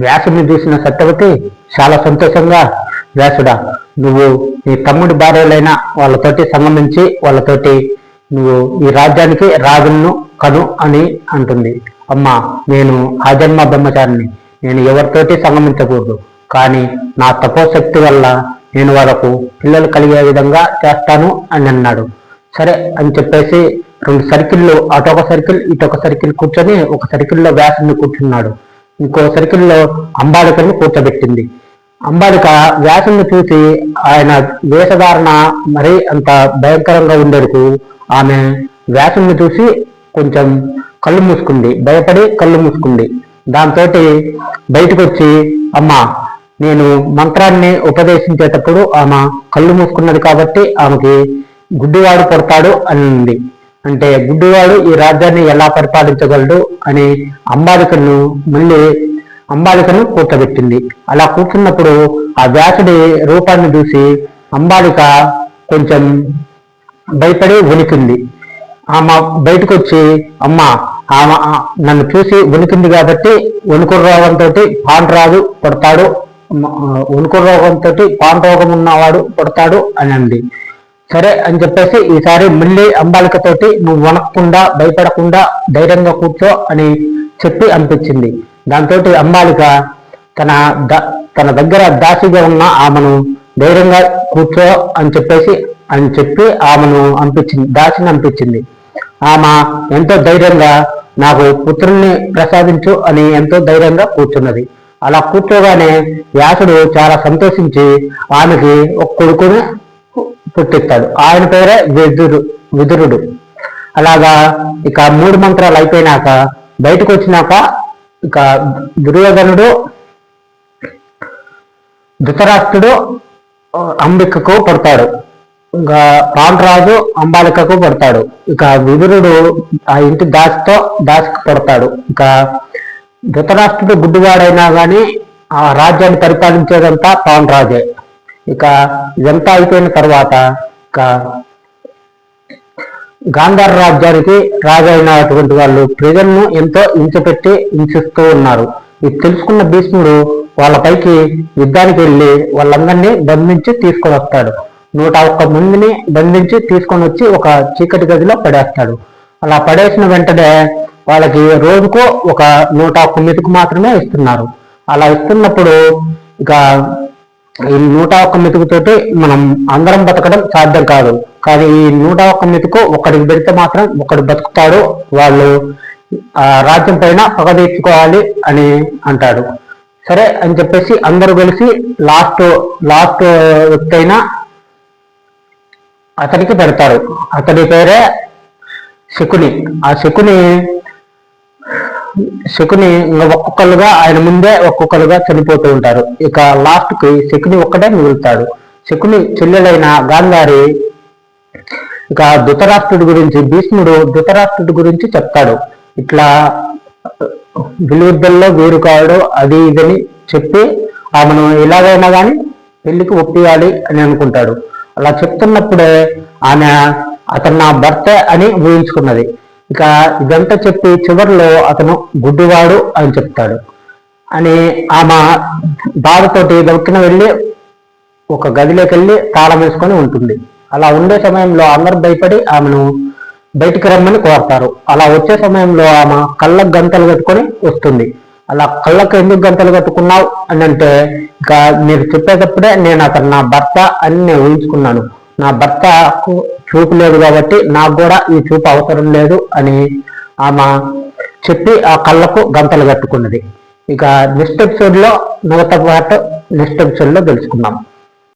వ్యాసుని చూసిన సత్యవతి చాలా సంతోషంగా, వ్యాసుడా, నువ్వు నీ తమ్ముడి భార్యలైన వాళ్ళతోటి సంగమించి వాళ్ళతోటి నువ్వు ఈ రాజ్యానికి రాజును కను అని అంటుంది. అమ్మా, నేను ఆజన్మ బ్రహ్మచారిని, నేను ఎవరితోటి సంగమించకూడదు, కానీ నా తపోశక్తి వల్ల నేను వాళ్ళకు పిల్లలు కలిగే విధంగా చేస్తాను అని అన్నాడు. సరే అని చెప్పేసి 2 సర్కిళ్ళు, అటొక సర్కిల్ ఇటొక సర్కిల్ కూర్చొని, ఒక సర్కిల్లో వ్యాసుని కూర్చున్నాడు, ఇంకో సర్కిల్లో అంబాలికని కూర్చోబెట్టింది. అంబాలిక వ్యాసుని చూసి ఆయన వేషధారణ మరీ అంత భయంకరంగా ఉండేందుకు ఆమె వ్యాసుని చూసి కొంచెం కళ్ళు మూసుకుంది, భయపడి కళ్ళు మూసుకుంది. దాంతో బయటకు వచ్చి, అమ్మా, నేను మంత్రాన్ని ఉపదేశించేటప్పుడు ఆమె కళ్ళు మూసుకున్నది కాబట్టి ఆమెకి గుడ్డివాడు పడతాడు అని. అంటే గుడ్డివాడు ఈ రాజ్యాన్ని ఎలా పరిపాలించగలడు అని అంబాలికను కూర్చోబెట్టింది. అలా కూర్చున్నప్పుడు ఆ వ్యాసుడి రూపాన్ని చూసి అంబాలిక కొంచెం భయపడి వణికింది. ఆమె బయటకు వచ్చి, అమ్మ, ఆమె నన్ను చూసి వణికింది కాబట్టి వణుకు రోగంతో పాండ్రాజు పడతాడు, వణుకు రోగంతో పాండ్రోగం ఉన్నవాడు పడతాడు అని అంది. సరే అని చెప్పేసి ఈసారి మళ్ళీ అంబాలికతోటి, నువ్వు వణకకుండా భయపడకుండా ధైర్యంగా కూర్చో అని చెప్పి అనిపించింది. దాంతో అంబాలిక తన దగ్గర దాసిగా ఉన్న ఆమెను ధైర్యంగా కూర్చో అని చెప్పి ఆమెను దాసిని అనిపించింది. ఆమె ఎంతో ధైర్యంగా, నాకు పుత్రుణ్ణి ప్రసాదించు అని ఎంతో ధైర్యంగా కూర్చున్నది. అలా కూర్చోగానే వ్యాసుడు చాలా సంతోషించి ఆమెకి ఒక కొడుకుని పుట్టిస్తాడు. ఆయన పేరే విదురుడు. అలాగా ఇక 3 మంత్రాలు అయిపోయినాక బయటకు వచ్చినాక ఇక దుర్యోధనుడు, ధృతరాష్ట్రుడు అంబికకు పడతాడు, ఇంకా పాండ్రాజు అంబాలికకు పడతాడు, ఇక విదురుడు ఆ ఇంటి దాసికి పడతాడు. ఇక ధృతరాష్ట్రుడు గుడ్డివాడైనా కానీ ఆ రాజ్యాన్ని పరిపాలించేదంతా పాండ్రాజే. ఇక ఇదంతా అయిపోయిన తర్వాత ఇక గాంధార రాజ్యానికి రాజు అయినటువంటి వాళ్ళు ప్రజలను ఎంతో హింసిస్తూ ఉన్నారు. ఇది తెలుసుకున్న భీష్ముడు వాళ్ళపైకి యుద్ధానికి వెళ్ళి వాళ్ళందరినీ బంధించి తీసుకొని వస్తాడు. 101 మందిని బంధించి తీసుకొని వచ్చి ఒక చీకటి గదిలో పడేస్తాడు. అలా పడేసిన వెంటనే వాళ్ళకి రోజుకు ఒక 101 మెతుకు మాత్రమే ఇస్తున్నారు. అలా ఇస్తున్నప్పుడు ఇక ఈ 101 మెతుకుతోటి మనం అందరం బతకడం సాధ్యం కాదు. కానీ ఈ 101 మెతుకు ఒకడికి పెడితే మాత్రం ఒకడు బతుకుతాడు, వాళ్ళు ఆ రాజ్యం పైన పగ తీర్చుకోవాలి అని అంటాడు. సరే అని చెప్పేసి అందరూ కలిసి లాస్ట్ వ్యక్తి అయినా అతనికి పెడతారు. అతడి పేరే శకుని. ఆ శకుని ఒక్కొక్కరుగా ఆయన ముందే ఒక్కొక్కరుగా చనిపోతూ ఉంటారు. ఇక లాస్ట్ కి శకుని ఒక్కడే మిగులుతాడు. శకుని చెల్లెలైన గాంధారి ఇక భీష్ముడు ధృతరాష్ట్రుడి గురించి చెప్తాడు. ఇట్లా విలువద్దల్లో వీరు కాడు అది ఇదని చెప్పి ఆమెను ఎలాగైనా కానీ పెళ్లికి ఒప్పియాలి అని అనుకుంటాడు. అలా చెప్తున్నప్పుడే అతను నా భర్త అని ఊహించుకున్నది. ఇక ఇదంతా చెప్పి చివరిలో అతను గుడ్డివాడు అని చెప్తాడు అని ఆమె బాధతోటి దొక్కిన వెళ్ళి ఒక గదిలోకి వెళ్ళి తాళం వేసుకొని ఉంటుంది. అలా ఉండే సమయంలో అందరు భయపడి ఆమెను బయటికి రమ్మని కోరతారు. అలా వచ్చే సమయంలో ఆమె కళ్ళకు గంతలు కట్టుకొని వస్తుంది. అలా కళ్ళకు ఎందుకు గంతలు కట్టుకున్నావు అని అంటే, ఇక మీరు చెప్పేటప్పుడే నేను అతను నా భర్త అని నేను ఊహించుకున్నాను, నా భర్తకు చూపు లేదు కాబట్టి నాకు కూడా ఈ చూపు అవసరం లేదు అని ఆమె చెప్పి ఆ కళ్ళకు గంతలు కట్టుకున్నది. ఇక నెక్స్ట్ ఎపిసోడ్లో మిగతా పార్ట్ నెక్స్ట్ ఎపిసోడ్లో తెలుసుకుందాం.